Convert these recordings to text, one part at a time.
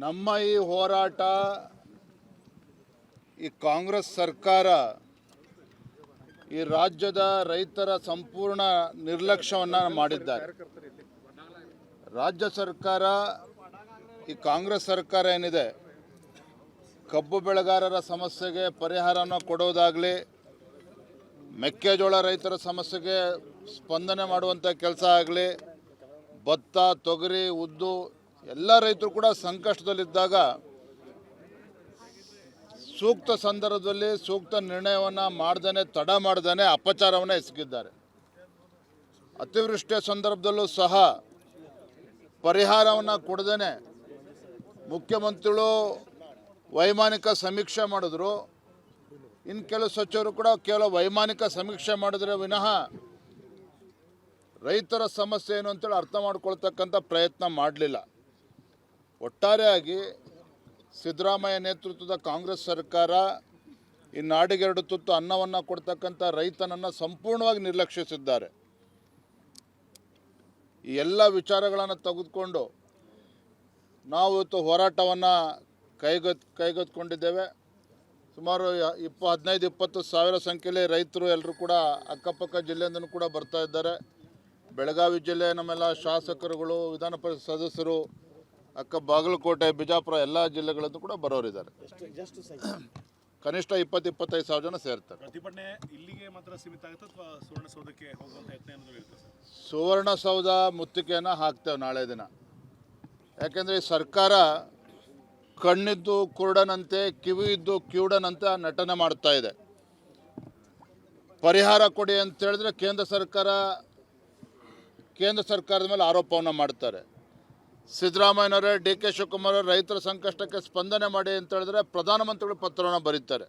ನಮ್ಮ ಈ ಹೋರಾಟ ಈ ಕಾಂಗ್ರೆಸ್ ಸರ್ಕಾರ ಈ ರಾಜ್ಯದ ರೈತರ ಸಂಪೂರ್ಣ ನಿರ್ಲಕ್ಷ್ಯವನ್ನು ಮಾಡಿದ್ದಾರೆ. ರಾಜ್ಯ ಸರ್ಕಾರ ಈ ಕಾಂಗ್ರೆಸ್ ಸರ್ಕಾರ ಏನಿದೆ, ಕಬ್ಬು ಬೆಳೆಗಾರರ ಸಮಸ್ಯೆಗೆ ಪರಿಹಾರವನ್ನು ಕೊಡೋದಾಗಲಿ, ಮೆಕ್ಕೆಜೋಳ ರೈತರ ಸಮಸ್ಯೆಗೆ ಸ್ಪಂದನೆ ಮಾಡುವಂಥ ಕೆಲಸ ಆಗಲಿ, ಭತ್ತ, ತೊಗರಿ, ಉದ್ದು ಎಲ್ಲ ರೈತರು ಕೂಡ ಸಂಕಷ್ಟದಲ್ಲಿದ್ದಾಗ ಸೂಕ್ತ ಸಂದರ್ಭದಲ್ಲಿ ಸೂಕ್ತ ನಿರ್ಣಯವನ್ನು ಮಾಡ್ದೇ ತಡ ಮಾಡ್ದೇ ಅಪಚಾರವನ್ನು ಎಸಗಿದ್ದಾರೆ. ಅತಿವೃಷ್ಟಿಯ ಸಂದರ್ಭದಲ್ಲೂ ಸಹ ಪರಿಹಾರವನ್ನು ಕೊಡದೇ ಮುಖ್ಯಮಂತ್ರಿಗಳು ವೈಮಾನಿಕ ಸಮೀಕ್ಷೆ ಮಾಡಿದ್ರು. ಇನ್ನು ಕೆಲವು ಸಚಿವರು ಕೂಡ ಕೇವಲ ವೈಮಾನಿಕ ಸಮೀಕ್ಷೆ ಮಾಡಿದ್ರೆ ವಿನಃ ರೈತರ ಸಮಸ್ಯೆ ಏನು ಅಂತೇಳಿ ಅರ್ಥ ಮಾಡ್ಕೊಳ್ತಕ್ಕಂಥ ಪ್ರಯತ್ನ ಮಾಡಲಿಲ್ಲ. ಒಟ್ಟಾರೆಯಾಗಿ ಸಿದ್ದರಾಮಯ್ಯ ನೇತೃತ್ವದ ಕಾಂಗ್ರೆಸ್ ಸರ್ಕಾರ ಈ ನಾಡಿಗೆರಡು ತುತ್ತು ಅನ್ನವನ್ನು ಕೊಡ್ತಕ್ಕಂಥ ರೈತನನ್ನು ಸಂಪೂರ್ಣವಾಗಿ ನಿರ್ಲಕ್ಷಿಸಿದ್ದಾರೆ. ಈ ಎಲ್ಲ ವಿಚಾರಗಳನ್ನು ತೆಗೆದುಕೊಂಡು ನಾವು ಇವತ್ತು ಹೋರಾಟವನ್ನು ಕೈಗೆತ್ತಿಕೊಂಡಿದ್ದೇವೆ. ಸುಮಾರು 15-20 ಸಾವಿರ ಸಂಖ್ಯೆಯಲ್ಲಿ ರೈತರು ಎಲ್ಲರೂ ಕೂಡ ಅಕ್ಕಪಕ್ಕ ಜಿಲ್ಲೆಯಿಂದನೂ ಕೂಡ ಬರ್ತಾ ಇದ್ದಾರೆ. ಬೆಳಗಾವಿ ಜಿಲ್ಲೆ ನಮ್ಮೆಲ್ಲ ಶಾಸಕರುಗಳು, ವಿಧಾನ ಪರಿಷತ್ ಸದಸ್ಯರು, ಬಾಗಲಕೋಟೆ, ಬಿಜಾಪುರ ಎಲ್ಲ ಜಿಲ್ಲೆಗಳಿಂದ ಕೂಡ ಬರೋರಿದ್ದಾರೆ. ಕನಿಷ್ಠ 20-25 ಸಾವಿರ ಜನ ಸೇರ್ತಾರೆ. ಪ್ರತಿಭಟನೆ ಇಲ್ಲಿಗೆ ಮಾತ್ರ ಸೀಮಿತ ಆಗುತ್ತೆ ಅಥವಾ ಸುವರ್ಣಸೌಧಕ್ಕೆ ಹೋಗುವಂತ ಯತ್ನ ಏನಾದರೂ ಇರುತ್ತೆ ಸರ್? ಸುವರ್ಣಸೌಧ ಮುತ್ತಿಗೆಯನ್ನು ಹಾಕ್ತೇವೆ ನಾಳೆ ದಿನ. ಯಾಕೆಂದರೆ ಈ ಸರ್ಕಾರ ಕಣ್ಣಿದ್ದು ಕುರುಡನಂತೆ, ಕಿವಿ ಇದ್ದು ಕಿವುಡನಂತೆ ನಟನೆ ಮಾಡ್ತಾ ಇದೆ. ಪರಿಹಾರ ಕೊಡಿ ಅಂತ ಹೇಳಿದ್ರೆ ಕೇಂದ್ರ ಸರ್ಕಾರದ ಮೇಲೆ ಆರೋಪವನ್ನು ಮಾಡ್ತಾರೆ. ಸಿದ್ದರಾಮಯ್ಯನವರೇ, DK ಶಿವಕುಮಾರ್ ರೈತರ ಸಂಕಷ್ಟಕ್ಕೆ ಸ್ಪಂದನೆ ಮಾಡಿ ಅಂತ ಹೇಳಿದ್ರೆ ಪ್ರಧಾನಮಂತ್ರಿಗಳು ಪತ್ರವನ್ನು ಬರೀತಾರೆ.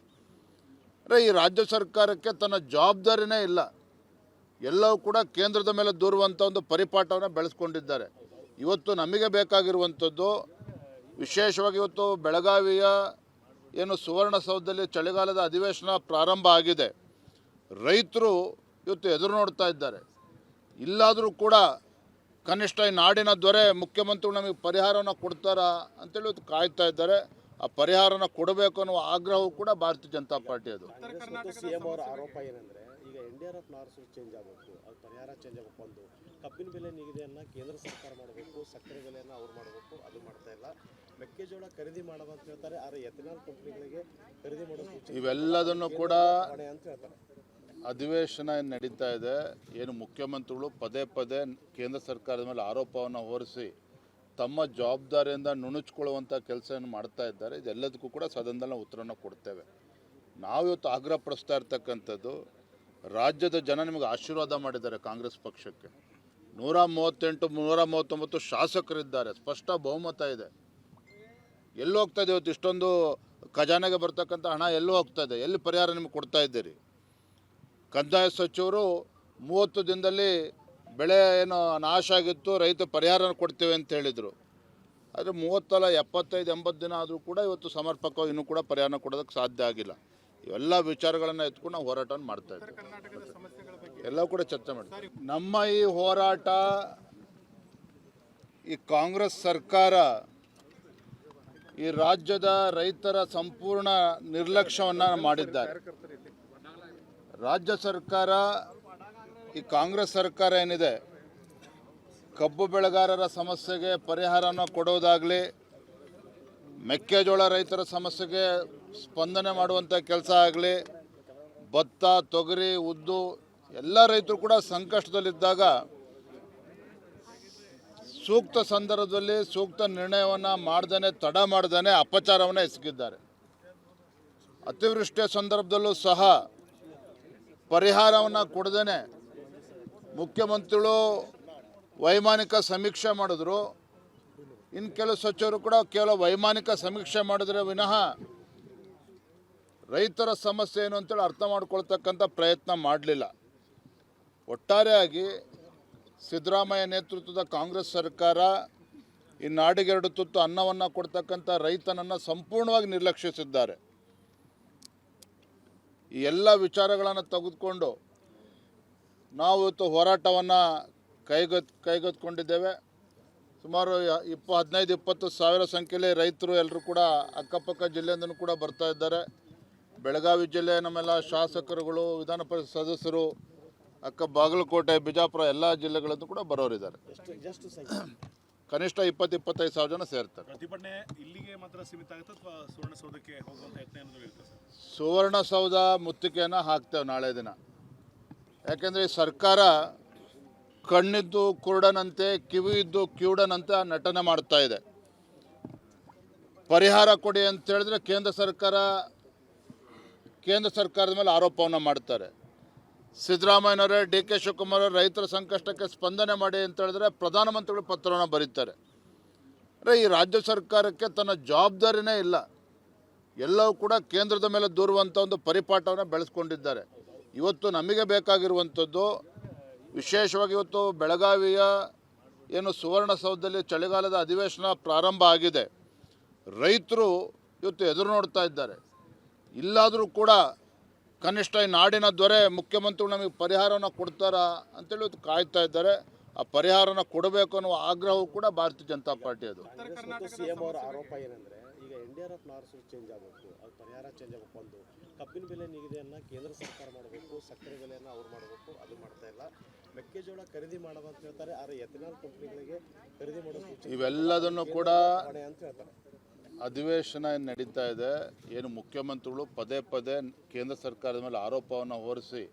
ಈ ರಾಜ್ಯ ಸರ್ಕಾರಕ್ಕೆ ತನ್ನ ಜವಾಬ್ದಾರಿನೇ ಇಲ್ಲ. ಎಲ್ಲವೂ ಕೂಡ ಕೇಂದ್ರದ ಮೇಲೆ ದೂರುವಂಥ ಒಂದು ಪರಿಪಾಠವನ್ನು ಬೆಳೆಸ್ಕೊಂಡಿದ್ದಾರೆ. ಇವತ್ತು ನಮಗೆ ಬೇಕಾಗಿರುವಂಥದ್ದು, ವಿಶೇಷವಾಗಿ ಇವತ್ತು ಬೆಳಗಾವಿಯ ಏನು ಸುವರ್ಣಸೌಧದಲ್ಲಿ ಚಳಿಗಾಲದ ಅಧಿವೇಶನ ಪ್ರಾರಂಭ ಆಗಿದೆ. ರೈತರು ಇವತ್ತು ಎದುರು ನೋಡ್ತಾ ಇದ್ದಾರೆ. ಇಲ್ಲಾದರೂ ಕೂಡ ಕನಿಷ್ಠ ಈ ನಾಡಿನ ದೊರೆ ಮುಖ್ಯಮಂತ್ರಿಗಳು ನಮಗೆ ಪರಿಹಾರವನ್ನು ಕೊಡ್ತಾರಾ ಅಂತೇಳಿ ಇವತ್ತು ಕಾಯ್ತಾ ಇದ್ದಾರೆ. ಆ ಪರಿಹಾರನ ಕೊಡಬೇಕು ಅನ್ನುವ ಆಗ್ರಹವೂ ಕೂಡ ಭಾರತೀಯ ಜನತಾ ಪಾರ್ಟಿ. ಅದು ಸಿಎಂ ಅವರ ಆರೋಪ ಏನಂದರೆ, ಈಗ NDRF ನಾರ್ಸು ಚೇಂಜ್ ಆಗಬೇಕು, ಅದು ಪರಿಹಾರ ಚೇಂಜ್ ಆಗಬೇಕು. ಒಂದು ಕಬ್ಬಿನ ಬೆಲೆ ನಿಗದಿಯನ್ನು ಕೇಂದ್ರ ಸರ್ಕಾರ ಮಾಡಬೇಕು, ಸಕ್ಕರೆ ಬೆಲೆಯನ್ನು ಅವ್ರು ಮಾಡಬೇಕು, ಅದು ಮಾಡ್ತಾ ಇಲ್ಲ. ಮೆಕ್ಕೆಜೋಳ ಖರೀದಿ ಮಾಡೋದು ಅಂತ ಹೇಳ್ತಾರೆ, ಆದರೆ ಎಥೆನಾಲ್ ಕಂಪ್ನಿಗಳಿಗೆ ಖರೀದಿ ಮಾಡೋದು ಇವೆಲ್ಲದನ್ನು ಕೂಡ ಅಂತ ಹೇಳ್ತಾರೆ. ಅಧಿವೇಶನ ನಡೀತಾ ಇದೆ. ಏನು ಮುಖ್ಯಮಂತ್ರಿಗಳು ಪದೇ ಪದೇ ಕೇಂದ್ರ ಸರ್ಕಾರದ ಮೇಲೆ ಆರೋಪವನ್ನು ಹೊರಿಸಿ ತಮ್ಮ ಜವಾಬ್ದಾರಿಯಿಂದ ನುಣುಚ್ಕೊಳ್ಳುವಂಥ ಕೆಲಸವನ್ನು ಮಾಡ್ತಾ ಇದ್ದಾರೆ. ಇದೆಲ್ಲದಕ್ಕೂ ಕೂಡ ಸದನದಲ್ಲಿ ನಾವು ಉತ್ತರವನ್ನು ಕೊಡ್ತೇವೆ. ನಾವಿವತ್ತು ಆಗ್ರಹ ಪಡಿಸ್ತಾ ಇರ್ತಕ್ಕಂಥದ್ದು, ರಾಜ್ಯದ ಜನ ನಿಮಗೆ ಆಶೀರ್ವಾದ ಮಾಡಿದ್ದಾರೆ. ಕಾಂಗ್ರೆಸ್ ಪಕ್ಷಕ್ಕೆ 138-139 ಶಾಸಕರಿದ್ದಾರೆ. ಸ್ಪಷ್ಟ ಬಹುಮತ ಇದೆ. ಎಲ್ಲಿ ಹೋಗ್ತಾ ಇದೆ ಇವತ್ತು ಇಷ್ಟೊಂದು ಖಜಾನೆಗೆ ಬರ್ತಕ್ಕಂಥ ಹಣ ಎಲ್ಲೂ ಹೋಗ್ತಾ ಇದೆ? ಎಲ್ಲಿ ಪರಿಹಾರ ನಿಮಗೆ ಕೊಡ್ತಾ ಇದ್ದೀರಿ? ಕಂದಾಯ ಸಚಿವರು 30 ದಿನದಲ್ಲಿ ಬೆಳೆ ಏನು ನಾಶ ಆಗಿತ್ತು, ರೈತ ಪರಿಹಾರ ಕೊಡ್ತೇವೆ ಅಂತ ಹೇಳಿದರು. ಆದರೆ 30 ಅಲ್ಲ 75-80 ದಿನ ಆದರೂ ಕೂಡ ಇವತ್ತು ಸಮರ್ಪಕವಾಗಿ ಇನ್ನೂ ಕೂಡ ಪರಿಹಾರ ಕೊಡೋದಕ್ಕೆ ಸಾಧ್ಯ ಆಗಿಲ್ಲ. ಇವೆಲ್ಲ ವಿಚಾರಗಳನ್ನು ಎತ್ಕೊಂಡು ನಾವು ಹೋರಾಟವನ್ನು ಮಾಡ್ತಾ ಇದ್ದೀವಿ. ಎಲ್ಲವೂ ಕೂಡ ಚರ್ಚೆ ಮಾಡ್ತೀವಿ. ನಮ್ಮ ಈ ಹೋರಾಟ ಈ ಕಾಂಗ್ರೆಸ್ ಸರ್ಕಾರ ಈ ರಾಜ್ಯದ ರೈತರ ಸಂಪೂರ್ಣ ನಿರ್ಲಕ್ಷ್ಯವನ್ನು ಮಾಡಿದ್ದಾರೆ. ರಾಜ್ಯ ಸರ್ಕಾರ ಈ ಕಾಂಗ್ರೆಸ್ ಸರ್ಕಾರ ಏನಿದೆ, ಕಬ್ಬು ಬೆಳೆಗಾರರ ಸಮಸ್ಯೆಗೆ ಪರಿಹಾರವನ್ನು ಕೊಡೋದಾಗಲಿ, ಮೆಕ್ಕೆಜೋಳ ರೈತರ ಸಮಸ್ಯೆಗೆ ಸ್ಪಂದನೆ ಮಾಡುವಂಥ ಕೆಲಸ ಆಗಲಿ, ಭತ್ತ, ತೊಗರಿ, ಉದ್ದು ಎಲ್ಲ ರೈತರು ಕೂಡ ಸಂಕಷ್ಟದಲ್ಲಿದ್ದಾಗ ಸೂಕ್ತ ಸಂದರ್ಭದಲ್ಲಿ ಸೂಕ್ತ ನಿರ್ಣಯವನ್ನು ಮಾಡ್ದೇ ತಡ ಮಾಡ್ದೇ ಅಪಚಾರವನ್ನು ಎಸಗಿದ್ದಾರೆ. ಅತಿವೃಷ್ಟಿಯ ಸಂದರ್ಭದಲ್ಲೂ ಸಹ ಪರಿಹಾರವನ್ನು ಕೊಡದೇ ಮುಖ್ಯಮಂತ್ರಿಗಳು ವೈಮಾನಿಕ ಸಮೀಕ್ಷೆ ಮಾಡಿದ್ರು. ಇನ್ನು ಕೆಲವು ಸಚಿವರು ಕೂಡ ಕೇವಲ ವೈಮಾನಿಕ ಸಮೀಕ್ಷೆ ಮಾಡಿದ್ರೆ ವಿನಃ ರೈತರ ಸಮಸ್ಯೆ ಏನು ಅಂತೇಳಿ ಅರ್ಥ ಮಾಡ್ಕೊಳ್ತಕ್ಕಂಥ ಪ್ರಯತ್ನ ಮಾಡಲಿಲ್ಲ. ಒಟ್ಟಾರೆಯಾಗಿ ಸಿದ್ದರಾಮಯ್ಯ ನೇತೃತ್ವದ ಕಾಂಗ್ರೆಸ್ ಸರ್ಕಾರ ಈ ನಾಡಿಗೆರಡು ತುತ್ತು ಅನ್ನವನ್ನು ಕೊಡ್ತಕ್ಕಂಥ ರೈತನನ್ನು ಸಂಪೂರ್ಣವಾಗಿ ನಿರ್ಲಕ್ಷಿಸಿದ್ದಾರೆ. ಈ ಎಲ್ಲ ವಿಚಾರಗಳನ್ನು ತೆಗೆದುಕೊಂಡು ನಾವು ಇವತ್ತು ಹೋರಾಟವನ್ನು ಕೈಗೆತ್ತಿಕೊಂಡಿದ್ದೇವೆ. ಸುಮಾರು 15-20 ಸಾವಿರ ಸಂಖ್ಯೆಯಲ್ಲಿ ರೈತರು ಎಲ್ಲರೂ ಕೂಡ ಅಕ್ಕಪಕ್ಕ ಜಿಲ್ಲೆಯಿಂದನೂ ಕೂಡ ಬರ್ತಾ ಇದ್ದಾರೆ. ಬೆಳಗಾವಿ ಜಿಲ್ಲೆ ನಮ್ಮೆಲ್ಲ ಶಾಸಕರುಗಳು, ವಿಧಾನ ಪರಿಷತ್ ಸದಸ್ಯರು, ಬಾಗಲಕೋಟೆ, ಬಿಜಾಪುರ ಎಲ್ಲ ಜಿಲ್ಲೆಗಳಿಂದ ಕೂಡ ಬರೋರಿದ್ದಾರೆ. ಎಷ್ಟು ಸಂಖ್ಯೆ? ಕನಿಷ್ಠ 20-25 ಸಾವಿರ ಜನ ಸೇರ್ತಾರೆ. ಪ್ರತಿಭಟನೆ ಇಲ್ಲಿಗೆ ಮಾತ್ರ ಸೀಮಿತ ಆಗುತ್ತೆ ಅಥವಾ ಸುವರ್ಣಸೌಧಕ್ಕೆ ಹೋಗುವಂತ ಯತ್ನ ಏನಾದರೂ ಇರುತ್ತೆ ಸರ್? ಸುವರ್ಣಸೌಧ ಮುತ್ತಿಗೆಯನ್ನು ಹಾಕ್ತೇವೆ ನಾಳೆ ದಿನ. ಯಾಕೆಂದರೆ ಈ ಸರ್ಕಾರ ಕಣ್ಣಿದ್ದು ಕುರುಡನಂತೆ, ಕಿವಿ ಇದ್ದು ಕಿವುಡನಂತೆ ನಟನೆ ಮಾಡ್ತಾ ಇದೆ. ಪರಿಹಾರ ಕೊಡಿ ಅಂತ ಹೇಳಿದ್ರೆ ಕೇಂದ್ರ ಸರ್ಕಾರದ ಮೇಲೆ ಆರೋಪವನ್ನು ಮಾಡ್ತಾರೆ. ಸಿದ್ದರಾಮಯ್ಯನವರೇ, ಡಿ ಕೆ ಶಿವಕುಮಾರ್ ರೈತರ ಸಂಕಷ್ಟಕ್ಕೆ ಸ್ಪಂದನೆ ಮಾಡಿ ಅಂತ ಹೇಳಿದ್ರೆ ಪ್ರಧಾನಮಂತ್ರಿಗಳು ಪತ್ರವನ್ನು ಬರೀತಾರೆ. ಈ ರಾಜ್ಯ ಸರ್ಕಾರಕ್ಕೆ ತನ್ನ ಜವಾಬ್ದಾರಿನೇ ಇಲ್ಲ. ಎಲ್ಲವೂ ಕೂಡ ಕೇಂದ್ರದ ಮೇಲೆ ದೂರುವಂಥ ಒಂದು ಪರಿಪಾಠವನ್ನು ಬೆಳೆಸ್ಕೊಂಡಿದ್ದಾರೆ. ಇವತ್ತು ನಮಗೆ ಬೇಕಾಗಿರುವಂಥದ್ದು, ವಿಶೇಷವಾಗಿ ಇವತ್ತು ಬೆಳಗಾವಿಯ ಸುವರ್ಣಸೌಧದಲ್ಲಿ ಚಳಿಗಾಲದ ಅಧಿವೇಶನ ಪ್ರಾರಂಭ ಆಗಿದೆ. ರೈತರು ಇವತ್ತು ಎದುರು ನೋಡ್ತಾ ಇದ್ದಾರೆ. ಇಲ್ಲಾದರೂ ಕೂಡ ಕನಿಷ್ಠ ಈ ನಾಡಿನ ದೊರೆ ಮುಖ್ಯಮಂತ್ರಿಗಳು ನಮಗೆ ಪರಿಹಾರವನ್ನು ಕೊಡ್ತಾರಾ ಅಂತೇಳಿ ಇವತ್ತು ಕಾಯ್ತಾ ಇದ್ದಾರೆ. ಆ ಪರಿಹಾರನ ಕೊಡಬೇಕು ಅನ್ನುವ ಆಗ್ರಹವೂ ಕೂಡ ಭಾರತೀಯ ಜನತಾ ಪಾರ್ಟಿ ಅದು. ಸಿಎಂ ಅವರ ಆರೋಪ ಏನಂದ್ರೆ, ಈಗ NDRF ನಾರ್ಸ್ ಚೇಂಜ್ ಆಗಬೇಕು, ಅದು ಪರಿಹಾರ ಚೇಂಜ್ ಆಗಬೇಕು. ಒಂದು ಕಬ್ಬಿನ ಬೆಲೆ ನಿಗದಿಯನ್ನು ಕೇಂದ್ರ ಸರ್ಕಾರ ಮಾಡಬೇಕು, ಸಕ್ಕರೆ ಬೆಲೆಯನ್ನು ಅವ್ರು ಮಾಡಬೇಕು, ಅದು ಮಾಡ್ತಾ ಇಲ್ಲ. ಮೆಕ್ಕೆಜೋಳ ಖರೀದಿ ಮಾಡೋದು ಅಂತ ಹೇಳ್ತಾರೆ, ಆದರೆ ಎಥೆನಾಲ್ ಕಂಪ್ನಿಗಳಿಗೆ ಖರೀದಿ ಮಾಡೋದು ಇವೆಲ್ಲದನ್ನು ಕೂಡ ಅಂತ ಹೇಳ್ತಾರೆ. ಅಧಿವೇಶನ ನಡೀತಾ ಇದೆ. ಏನು ಮುಖ್ಯಮಂತ್ರಿಗಳು ಪದೇ ಪದೇ ಕೇಂದ್ರ ಸರ್ಕಾರದ ಮೇಲೆ ಆರೋಪವನ್ನು ಹೊರಿಸಿ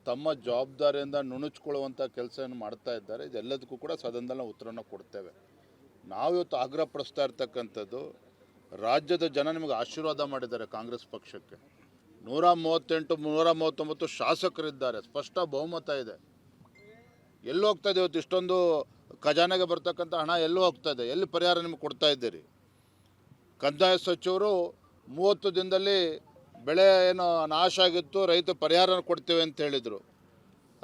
ತಮ್ಮ ಜವಾಬ್ದಾರಿಯಿಂದ ನುಣುಚ್ಕೊಳ್ಳುವಂಥ ಕೆಲಸವನ್ನು ಮಾಡ್ತಾ ಇದ್ದಾರೆ. ಇದೆಲ್ಲದಕ್ಕೂ ಕೂಡ ಸದನದಲ್ಲಿ ಉತ್ತರನ ಕೊಡ್ತೇವೆ. ನಾವಿವತ್ತು ಆಗ್ರಹ ಪಡಿಸ್ತಾ ಇರ್ತಕ್ಕಂಥದ್ದು, ರಾಜ್ಯದ ಜನ ನಿಮಗೆ ಆಶೀರ್ವಾದ ಮಾಡಿದ್ದಾರೆ. ಕಾಂಗ್ರೆಸ್ ಪಕ್ಷಕ್ಕೆ 138-139 ಶಾಸಕರಿದ್ದಾರೆ. ಸ್ಪಷ್ಟ ಬಹುಮತ ಇದೆ. ಎಲ್ಲಿ ಹೋಗ್ತಾ ಇದೆ ಇವತ್ತು ಇಷ್ಟೊಂದು ಖಜಾನೆಗೆ ಬರ್ತಕ್ಕಂಥ ಹಣ ಎಲ್ಲೂ ಹೋಗ್ತಾ ಇದೆ? ಎಲ್ಲಿ ಪರಿಹಾರ ನಿಮಗೆ ಕೊಡ್ತಾ ಇದ್ದೀರಿ? ಕಂದಾಯ ಸಚಿವರು 30 ದಿನದಲ್ಲಿ ಬೆಳೆ ನಾಶ ಆಗಿತ್ತು, ರೈತ ಪರಿಹಾರ ಕೊಡ್ತೇವೆ ಅಂತ ಹೇಳಿದರು.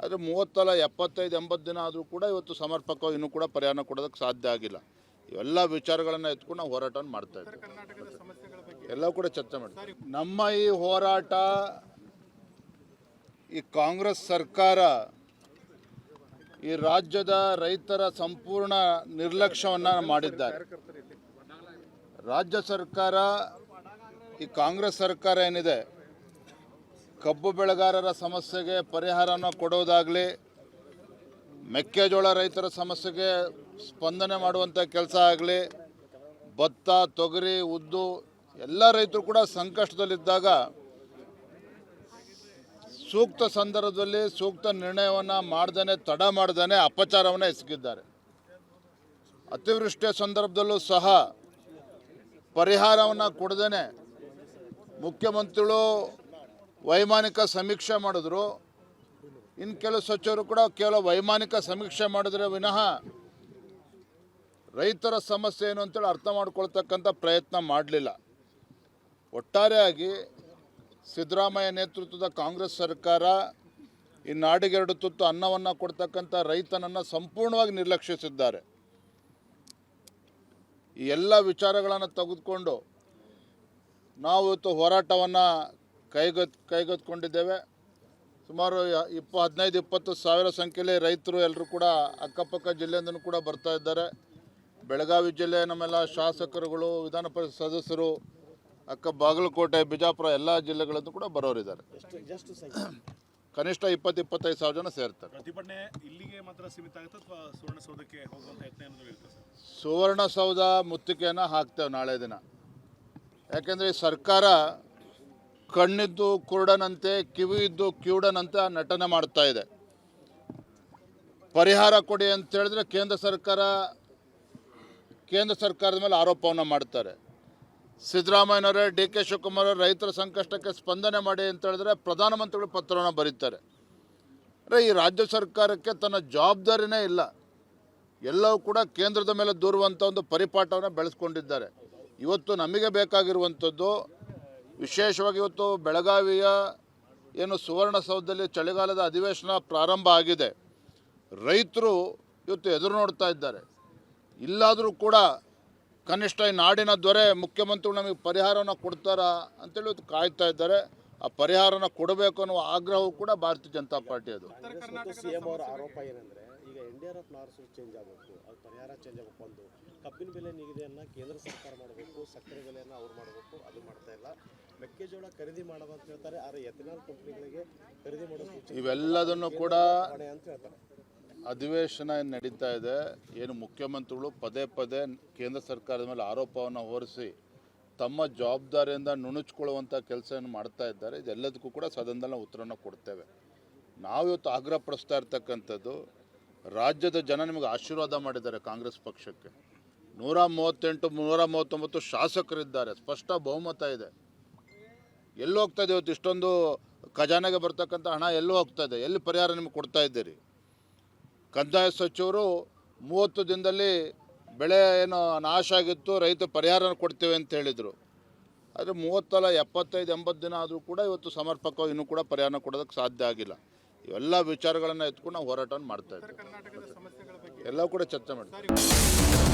ಆದರೆ 30 ಅಲ್ಲ 75-80 ದಿನ ಆದರೂ ಕೂಡ ಇವತ್ತು ಸಮರ್ಪಕವಾಗಿ ಇನ್ನೂ ಕೂಡ ಪರಿಹಾರ ಕೊಡೋದಕ್ಕೆ ಸಾಧ್ಯ ಆಗಿಲ್ಲ. ಇವೆಲ್ಲ ವಿಚಾರಗಳನ್ನು ಎತ್ಕೊಂಡು ನಾವು ಹೋರಾಟವನ್ನು ಮಾಡ್ತಾ ಇದ್ದೀವಿ. ಎಲ್ಲ ಕೂಡ ಚರ್ಚೆ ಮಾಡ್ತೀವಿ. ನಮ್ಮ ಈ ಹೋರಾಟ, ಈ ಕಾಂಗ್ರೆಸ್ ಸರ್ಕಾರ ಈ ರಾಜ್ಯದ ರೈತರ ಸಂಪೂರ್ಣ ನಿರ್ಲಕ್ಷ್ಯವನ್ನು ಮಾಡಿದ್ದಾರೆ. ರಾಜ್ಯ ಸರ್ಕಾರ, ಈ ಕಾಂಗ್ರೆಸ್ ಸರ್ಕಾರ ಏನಿದೆ, ಕಬ್ಬು ಬೆಳೆಗಾರರ ಸಮಸ್ಯೆಗೆ ಪರಿಹಾರನ ಕೊಡೋದಾಗಲಿ, ಮೆಕ್ಕೆಜೋಳ ರೈತರ ಸಮಸ್ಯೆಗೆ ಸ್ಪಂದನೆ ಮಾಡುವಂಥ ಕೆಲಸ ಆಗಲಿ, ಭತ್ತ, ತೊಗರಿ, ಉದ್ದು ಎಲ್ಲ ರೈತರು ಕೂಡ ಸಂಕಷ್ಟದಲ್ಲಿದ್ದಾಗ ಸೂಕ್ತ ಸಂದರ್ಭದಲ್ಲಿ ಸೂಕ್ತ ನಿರ್ಣಯವನ್ನು ಮಾಡ್ದೇ, ತಡ ಮಾಡ್ದೇ ಅಪಚಾರವನ್ನು ಎಸಗಿದ್ದಾರೆ. ಅತಿವೃಷ್ಟಿಯ ಸಂದರ್ಭದಲ್ಲೂ ಸಹ ಪರಿಹಾರವನ್ನು ಕೊಡದೇ ಮುಖ್ಯಮಂತ್ರಿಗಳು ವೈಮಾನಿಕ ಸಮೀಕ್ಷೆ ಮಾಡಿದ್ರು. ಇನ್ನು ಕೆಲವು ಸಚಿವರು ಕೂಡ ಕೇವಲ ವೈಮಾನಿಕ ಸಮೀಕ್ಷೆ ಮಾಡಿದ್ರೆ ವಿನಃ ರೈತರ ಸಮಸ್ಯೆ ಏನು ಅಂತೇಳಿ ಅರ್ಥ ಮಾಡ್ಕೊಳ್ತಕ್ಕಂಥ ಪ್ರಯತ್ನ ಮಾಡಲಿಲ್ಲ. ಒಟ್ಟಾರೆಯಾಗಿ ಸಿದ್ದರಾಮಯ್ಯ ನೇತೃತ್ವದ ಕಾಂಗ್ರೆಸ್ ಸರ್ಕಾರ ಈ ನಾಡಿಗೆ 2 ತುತ್ತು ಅನ್ನವನ್ನು ಕೊಡ್ತಕ್ಕಂಥ ರೈತನನ್ನು ಸಂಪೂರ್ಣವಾಗಿ ನಿರ್ಲಕ್ಷಿಸಿದ್ದಾರೆ. ಈ ಎಲ್ಲ ವಿಚಾರಗಳನ್ನು ತೆಗೆದುಕೊಂಡು ನಾವು ಇವತ್ತು ಹೋರಾಟವನ್ನು ಕೈಗೆತ್ತಿಕೊಂಡಿದ್ದೇವೆ. ಸುಮಾರು 15-20 ಸಾವಿರ ಸಂಖ್ಯೆಯಲ್ಲಿ ರೈತರು ಎಲ್ಲರೂ ಕೂಡ ಅಕ್ಕಪಕ್ಕ ಜಿಲ್ಲೆಯಿಂದನೂ ಕೂಡ ಬರ್ತಾ ಇದ್ದಾರೆ. ಬೆಳಗಾವಿ ಜಿಲ್ಲೆ ನಮ್ಮೆಲ್ಲ ಶಾಸಕರುಗಳು, ವಿಧಾನ ಪರಿಷತ್ ಸದಸ್ಯರು, ಬಾಗಲಕೋಟೆ, ಬಿಜಾಪುರ ಎಲ್ಲ ಜಿಲ್ಲೆಗಳಿಂದ ಕೂಡ ಬರೋರಿದ್ದಾರೆ. ಎಷ್ಟು ಸಂಖ್ಯೆ? ಕನಿಷ್ಠ 20-25 ಸಾವಿರ ಜನ ಸೇರ್ತಾರೆ. ಪ್ರತಿಭಟನೆ ಇಲ್ಲಿಗೆ ಮಾತ್ರ ಸೀಮಿತ ಆಗುತ್ತೆ ಅಥವಾ ಸುವರ್ಣಸೌಧಕ್ಕೆ ಹೋಗುವಂತ ಯತ್ನ ಏನಾದರೂ ಇರುತ್ತೆ ಸರ್? ಸುವರ್ಣಸೌಧ ಮುತ್ತಿಗೆಯನ್ನು ಹಾಕ್ತೇವೆ ನಾಳೆ ದಿನ. ಯಾಕೆಂದರೆ ಈ ಸರ್ಕಾರ ಕಣ್ಣಿದ್ದು ಕುರುಡನಂತೆ, ಕಿವಿ ಇದ್ದು ಕಿವುಡನಂತೆ ನಟನೆ ಮಾಡ್ತಾ ಇದೆ. ಪರಿಹಾರ ಕೊಡಿ ಅಂತ ಹೇಳಿದ್ರೆ ಕೇಂದ್ರ ಸರ್ಕಾರದ ಮೇಲೆ ಆರೋಪವನ್ನು ಮಾಡ್ತಾರೆ. ಸಿದ್ದರಾಮಯ್ಯನವರೇ, ಡಿ ಕೆ ಶಿವಕುಮಾರ್ ರೈತರ ಸಂಕಷ್ಟಕ್ಕೆ ಸ್ಪಂದನೆ ಮಾಡಿ ಅಂತ ಹೇಳಿದ್ರೆ ಪ್ರಧಾನಮಂತ್ರಿಗಳು ಪತ್ರವನ್ನು ಬರೀತಾರೆ. ಈ ರಾಜ್ಯ ಸರ್ಕಾರಕ್ಕೆ ತನ್ನ ಜವಾಬ್ದಾರಿನೇ ಇಲ್ಲ. ಎಲ್ಲವೂ ಕೂಡ ಕೇಂದ್ರದ ಮೇಲೆ ದೂರುವಂಥ ಒಂದು ಪರಿಪಾಠವನ್ನು ಬೆಳೆಸ್ಕೊಂಡಿದ್ದಾರೆ. ಇವತ್ತು ನಮಗೆ ಬೇಕಾಗಿರುವಂಥದ್ದು, ವಿಶೇಷವಾಗಿ ಇವತ್ತು ಬೆಳಗಾವಿಯ ಸುವರ್ಣಸೌಧದಲ್ಲಿ ಚಳಿಗಾಲದ ಅಧಿವೇಶನ ಪ್ರಾರಂಭ ಆಗಿದೆ. ರೈತರು ಇವತ್ತು ಎದುರು ನೋಡ್ತಾ ಇದ್ದಾರೆ. ಇಲ್ಲಾದರೂ ಕೂಡ ಕನಿಷ್ಠ ಈ ನಾಡಿನ ದೊರೆ ಮುಖ್ಯಮಂತ್ರಿಗಳು ನಮಗೆ ಪರಿಹಾರವನ್ನು ಕೊಡ್ತಾರಾ ಅಂತೇಳಿ ಇವತ್ತು ಕಾಯ್ತಾ ಇದ್ದಾರೆ. ಆ ಪರಿಹಾರನ ಕೊಡಬೇಕು ಅನ್ನುವ ಆಗ್ರಹವೂ ಕೂಡ ಭಾರತೀಯ ಜನತಾ ಪಾರ್ಟಿ ಅದು. ಸಿಎಂ ಅವರ ಆರೋಪ ಏನಂದ್ರೆ, ಈಗ NDRF ನಾರ್ಸು ಚೇಂಜ್ ಆಗಬೇಕು, ಅದು ಪರಿಹಾರ ಚೇಂಜ್ ಆಗಬೇಕು. ಒಂದು ಕಬ್ಬಿನ ಬೆಲೆ ನಿಗದಿಯನ್ನು ಕೇಂದ್ರ ಸರ್ಕಾರ ಮಾಡಬೇಕು, ಸಕ್ಕರೆ ಬೆಲೆಯನ್ನು ಅವ್ರು ಮಾಡಬೇಕು, ಅದು ಮಾಡ್ತಾ ಇಲ್ಲ. ಮೆಕ್ಕೆಜೋಳ ಖರೀದಿ ಮಾಡೋದು ಅಂತ ಹೇಳ್ತಾರೆ, ಆದರೆ ಎಥೆನಾಲ್ ಕಂಪ್ನಿಗಳಿಗೆ ಖರೀದಿ ಮಾಡೋದು ಇವೆಲ್ಲದನ್ನು ಕೂಡ ಹೊಣೆ ಅಂತ ಹೇಳ್ತಾರೆ. ಅಧಿವೇಶನ ಏನು ನಡೀತಾ ಇದೆ, ಏನು ಮುಖ್ಯಮಂತ್ರಿಗಳು ಪದೇ ಪದೇ ಕೇಂದ್ರ ಸರ್ಕಾರದ ಮೇಲೆ ಆರೋಪವನ್ನು ಹೊರಿಸಿ ತಮ್ಮ ಜವಾಬ್ದಾರಿಯಿಂದ ನುಣುಚ್ಕೊಳ್ಳುವಂಥ ಕೆಲಸವನ್ನು ಮಾಡ್ತಾ ಇದ್ದಾರೆ. ಇದೆಲ್ಲದಕ್ಕೂ ಕೂಡ ಸದನದಲ್ಲಿ ನಾವು ಉತ್ತರವನ್ನು ಕೊಡ್ತೇವೆ. ನಾವು ಇವತ್ತು ಆಗ್ರಹ ಪಡಿಸ್ತಾ ಇರ್ತಕ್ಕಂಥದ್ದು, ರಾಜ್ಯದ ಜನ ನಿಮಗೆ ಆಶೀರ್ವಾದ ಮಾಡಿದ್ದಾರೆ. ಕಾಂಗ್ರೆಸ್ ಪಕ್ಷಕ್ಕೆ 138 139 ಶಾಸಕರಿದ್ದಾರೆ, ಸ್ಪಷ್ಟ ಬಹುಮತ ಇದೆ. ಎಲ್ಲಿ ಹೋಗ್ತಾ ಇದೆ ಇವತ್ತು ಇಷ್ಟೊಂದು ಖಜಾನೆಗೆ ಬರ್ತಕ್ಕಂಥ ಹಣ ಎಲ್ಲಿ ಹೋಗ್ತಾ ಇದೆ? ಎಲ್ಲಿ ಪರಿಹಾರ ನಿಮಗೆ ಕೊಡ್ತಾ ಇದ್ದೀರಿ? ಕಂದಾಯ ಸಚಿವರು 30 ದಿನದಲ್ಲಿ ಬೆಳೆ ಏನು ನಾಶ ಆಗಿತ್ತು, ರೈತ ಪರಿಹಾರ ಕೊಡ್ತೇವೆ ಅಂತ ಹೇಳಿದರು. ಆದರೆ 30 ಅಲ್ಲ 75 80 ದಿನ ಆದರೂ ಕೂಡ ಇವತ್ತು ಸಮರ್ಪಕವಾಗಿ ಇನ್ನೂ ಕೂಡ ಪರಿಹಾರ ಕೊಡೋದಕ್ಕೆ ಸಾಧ್ಯ ಆಗಿಲ್ಲ. ಇವೆಲ್ಲ ವಿಚಾರಗಳನ್ನು ಎತ್ಕೊಂಡು ನಾವು ಹೋರಾಟವನ್ನು ಮಾಡ್ತಾ ಇದ್ದೀವಿ. ಎಲ್ಲ ಕೂಡ ಚರ್ಚೆ ಮಾಡ್ತೀವಿ.